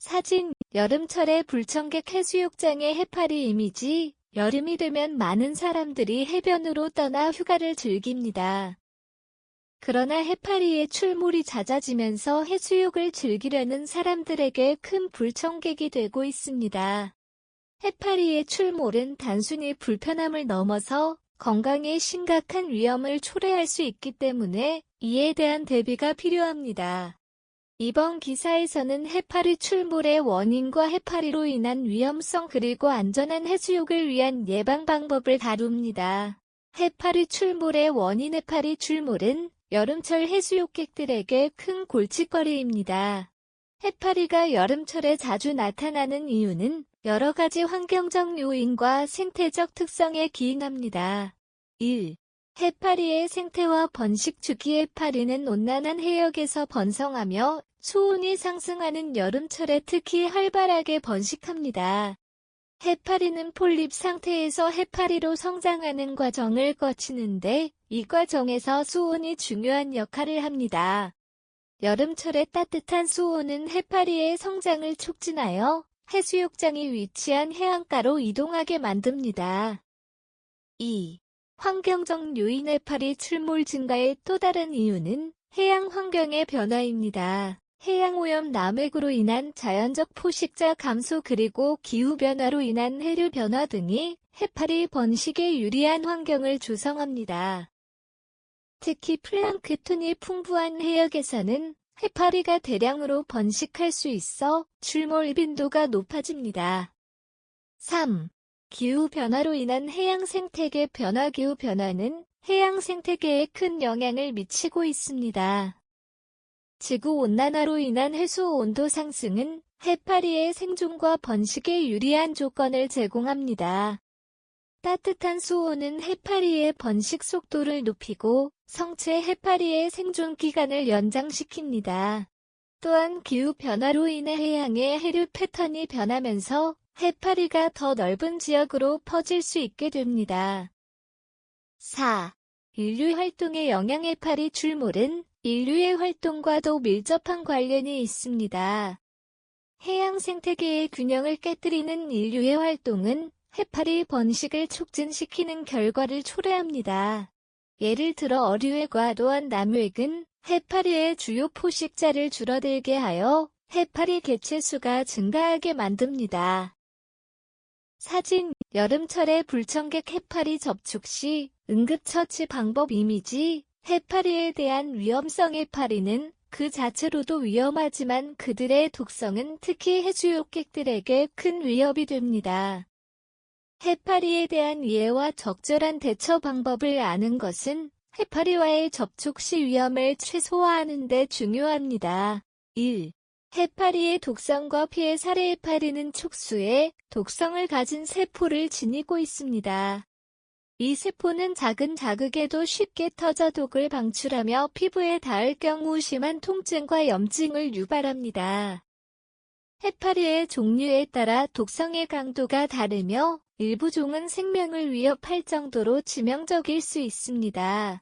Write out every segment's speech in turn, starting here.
사진, 여름철의 불청객 해수욕장의 해파리 이미지. 여름이 되면 많은 사람들이 해변으로 떠나 휴가를 즐깁니다. 그러나 해파리의 출몰이 잦아지면서 해수욕을 즐기려는 사람들에게 큰 불청객이 되고 있습니다. 해파리의 출몰은 단순히 불편함을 넘어서 건강에 심각한 위험을 초래할 수 있기 때문에 이에 대한 대비가 필요합니다. 이번 기사에서는 해파리 출몰의 원인과 해파리로 인한 위험성 그리고 안전한 해수욕을 위한 예방 방법을 다룹니다. 해파리 출몰의 원인. 해파리 출몰은 여름철 해수욕객들에게 큰 골칫거리입니다. 해파리가 여름철에 자주 나타나는 이유는 여러 가지 환경적 요인과 생태적 특성에 기인합니다. 1. 해파리의 생태와 번식 주기. 해파리는 온난한 해역에서 번성하며 수온이 상승하는 여름철에 특히 활발하게 번식합니다. 해파리는 폴립 상태에서 해파리로 성장하는 과정을 거치는데 이 과정에서 수온이 중요한 역할을 합니다. 여름철의 따뜻한 수온은 해파리의 성장을 촉진하여 해수욕장이 위치한 해안가로 이동하게 만듭니다. 2. 환경적 요인. 해파리 출몰 증가의 또 다른 이유는 해양 환경의 변화입니다. 해양오염 남획으로 인한 자연적 포식자 감소 그리고 기후변화로 인한 해류 변화 등이 해파리 번식에 유리한 환경을 조성합니다. 특히 플랑크톤이 풍부한 해역에서는 해파리가 대량으로 번식할 수 있어 출몰 빈도가 높아집니다. 3. 기후변화로 인한 해양 생태계 변화. 기후변화는 해양 생태계에 큰 영향을 미치고 있습니다. 지구온난화로 인한 해수 온도 상승은 해파리의 생존과 번식에 유리한 조건을 제공합니다. 따뜻한 수온은 해파리의 번식 속도를 높이고 성체 해파리의 생존 기간을 연장시킵니다. 또한 기후변화로 인해 해양의 해류 패턴이 변하면서 해파리가 더 넓은 지역으로 퍼질 수 있게 됩니다. 4. 인류 활동의 영향. 해파리 출몰은 인류의 활동과도 밀접한 관련이 있습니다. 해양 생태계의 균형을 깨뜨리는 인류의 활동은 해파리 번식을 촉진시키는 결과를 초래합니다. 예를 들어 어류의 과도한 남획은 해파리의 주요 포식자를 줄어들게 하여 해파리 개체 수가 증가하게 만듭니다. 사진, 여름철의 불청객 해파리 접촉 시 응급처치 방법. 이미지, 해파리에 대한 위험성. 해파리는 그 자체로도 위험하지만 그들의 독성은 특히 해수욕객들에게 큰 위협이 됩니다. 해파리에 대한 이해와 적절한 대처 방법을 아는 것은 해파리와의 접촉 시 위험을 최소화하는 데 중요합니다. 1. 해파리의 독성과 피해 사례. 해파리는 촉수에 독성을 가진 세포를 지니고 있습니다. 이 세포는 작은 자극에도 쉽게 터져 독을 방출하며 피부에 닿을 경우 심한 통증과 염증을 유발합니다. 해파리의 종류에 따라 독성의 강도가 다르며 일부 종은 생명을 위협할 정도로 치명적일 수 있습니다.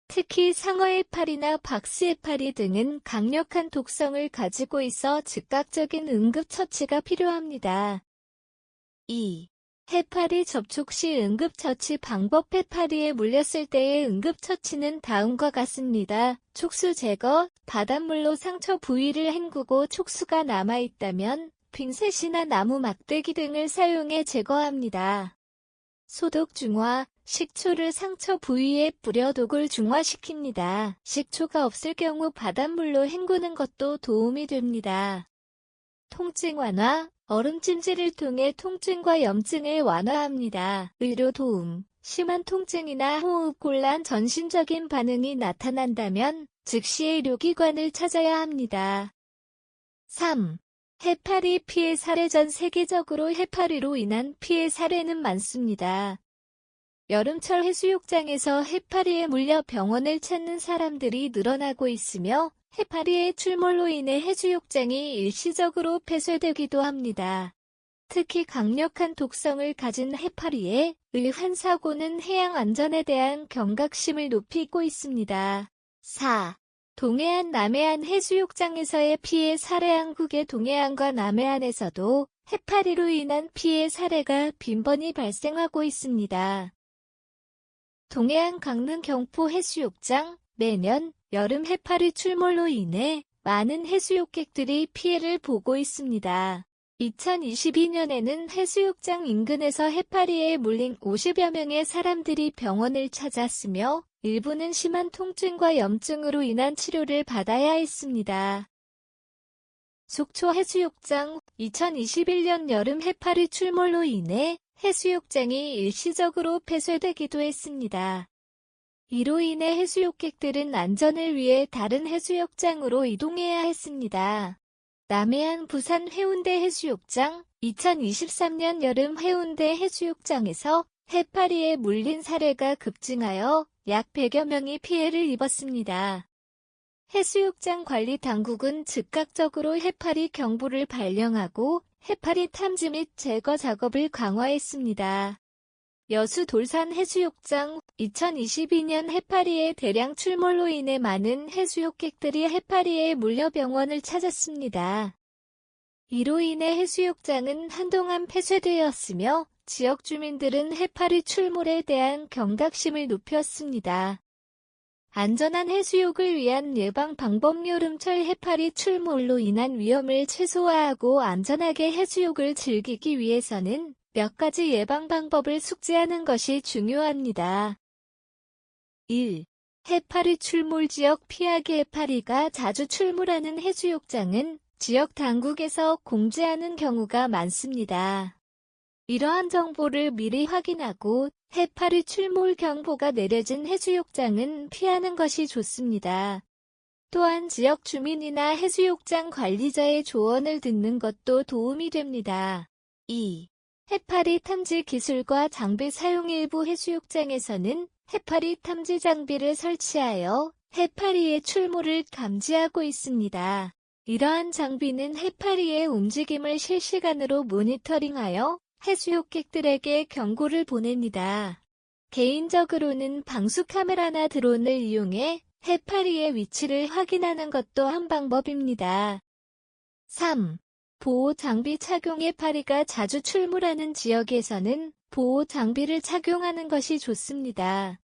특히 상어해파리나 박스해파리 등은 강력한 독성을 가지고 있어 즉각적인 응급처치가 필요합니다. 2. 해파리 접촉 시 응급처치 방법. 해파리에 물렸을 때의 응급처치는 다음과 같습니다. 촉수 제거, 바닷물로 상처 부위를 헹구고 촉수가 남아있다면 핀셋이나 나무 막대기 등을 사용해 제거합니다. 소독 중화, 식초를 상처 부위에 뿌려 독을 중화시킵니다. 식초가 없을 경우 바닷물로 헹구는 것도 도움이 됩니다. 통증 완화, 얼음찜질을 통해 통증과 염증을 완화합니다. 의료 도움, 심한 통증이나 호흡곤란, 전신적인 반응이 나타난다면 즉시 의료기관을 찾아야 합니다. 3. 해파리 피해 사례. 전 세계적으로 해파리로 인한 피해 사례는 많습니다. 여름철 해수욕장에서 해파리에 물려 병원을 찾는 사람들이 늘어나고 있으며 해파리의 출몰로 인해 해수욕장이 일시적으로 폐쇄되기도 합니다. 특히 강력한 독성을 가진 해파리의 의한 사고는 해양 안전에 대한 경각심을 높이고 있습니다. 4. 동해안 남해안 해수욕장에서의 피해 사례. 한국의 동해안과 남해안에서도 해파리로 인한 피해 사례가 빈번히 발생하고 있습니다. 동해안 강릉 경포 해수욕장, 매년 여름 해파리 출몰로 인해 많은 해수욕객들이 피해를 보고 있습니다. 2022년에는 해수욕장 인근에서 해파리에 물린 50여 명의 사람들이 병원을 찾았으며 일부는 심한 통증과 염증으로 인한 치료를 받아야 했습니다. 속초 해수욕장 2021년 여름 해파리 출몰로 인해 해수욕장이 일시적으로 폐쇄되기도 했습니다. 이로 인해 해수욕객들은 안전을 위해 다른 해수욕장으로 이동해야 했습니다. 남해안 부산 해운대 해수욕장 2023년 여름 해운대 해수욕장에서 해파리에 물린 사례가 급증하여 약 100여 명이 피해를 입었습니다. 해수욕장 관리 당국은 즉각적으로 해파리 경보를 발령하고 해파리 탐지 및 제거 작업을 강화했습니다. 여수 돌산 해수욕장 2022년 해파리의 대량 출몰로 인해 많은 해수욕객들이 해파리에 물려 병원을 찾았습니다. 이로 인해 해수욕장은 한동안 폐쇄되었으며 지역 주민들은 해파리 출몰에 대한 경각심을 높였습니다. 안전한 해수욕을 위한 예방 방법. 여름철 해파리 출몰로 인한 위험을 최소화하고 안전하게 해수욕을 즐기기 위해서는 몇 가지 예방 방법을 숙지하는 것이 중요합니다. 1. 해파리 출몰 지역 피하기. 해파리가 자주 출몰하는 해수욕장은 지역 당국에서 공지하는 경우가 많습니다. 이러한 정보를 미리 확인하고 해파리 출몰 경보가 내려진 해수욕장은 피하는 것이 좋습니다. 또한 지역 주민이나 해수욕장 관리자의 조언을 듣는 것도 도움이 됩니다. 2. 해파리 탐지 기술과 장비 사용. 일부 해수욕장에서는 해파리 탐지 장비를 설치하여 해파리의 출몰을 감지하고 있습니다. 이러한 장비는 해파리의 움직임을 실시간으로 모니터링하여 해수욕객들에게 경고를 보냅니다. 개인적으로는 방수 카메라나 드론을 이용해 해파리의 위치를 확인하는 것도 한 방법입니다. 3. 보호 장비 착용. 해파리가 자주 출몰하는 지역에서는 보호 장비를 착용하는 것이 좋습니다.